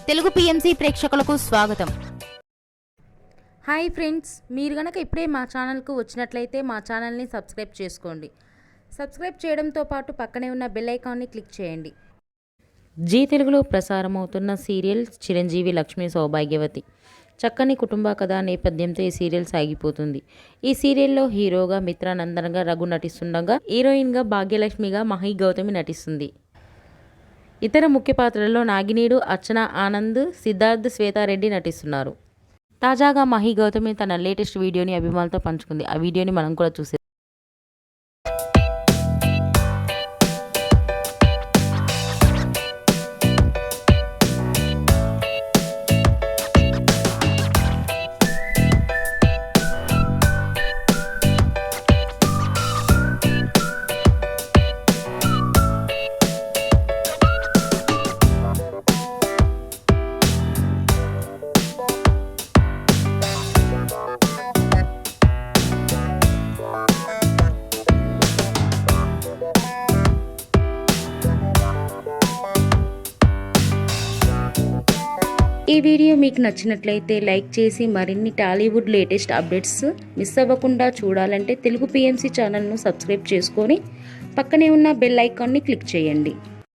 Telugu PMC ప్రేక్షకులకు స్వాగతం. Hi friends, మీరు గనక ఇప్పుడే మా ఛానల్కు వచ్చినట్లయితే మా ఛానల్ని సబ్స్క్రైబ్ చేసుకోండి. సబ్స్క్రైబ్ చేయడంతో పాటు పక్కనే ఉన్న బెల్ ఐకాన్ని క్లిక్ చేయండి. జీ తెలుగులో ప్రసారమవుతున్న సీరియల్ చిరంజీవి లక్ష్మీ సౌభాగ్యవతి. చక్కని కుటుంబ కథా నేపథ్యంతో ఈ సీరియల్ సాగిపోతుంది. ఈ సీరియల్లో హీరోగా మిత్రానందనగా రఘు నటిస్తుండగా, హీరోయిన్గా భాగ్యలక్ష్మిగా మహి గౌతమి నటిస్తుంది. ఇతర ముఖ్య పాత్రల్లో నాగినీడు, అర్చన ఆనంద్, సిద్ధార్థ్, శ్వేతారెడ్డి నటిస్తున్నారు. తాజాగా మహి గౌతమి తన లేటెస్ట్ వీడియోని అభిమానులతో పంచుకుంది. ఆ వీడియోని మనం కూడా చూసే ఈ వీడియో మీకు నచ్చినట్లయితే లైక్ చేసి మరిన్ని టాలీవుడ్ లేటెస్ట్ అప్డేట్స్ మిస్ అవ్వకుండా చూడాలంటే తెలుగు పిఎంసి ఛానల్ను సబ్స్క్రైబ్ చేసుకొని పక్కనే ఉన్న బెల్ ఐకాన్ని క్లిక్ చేయండి.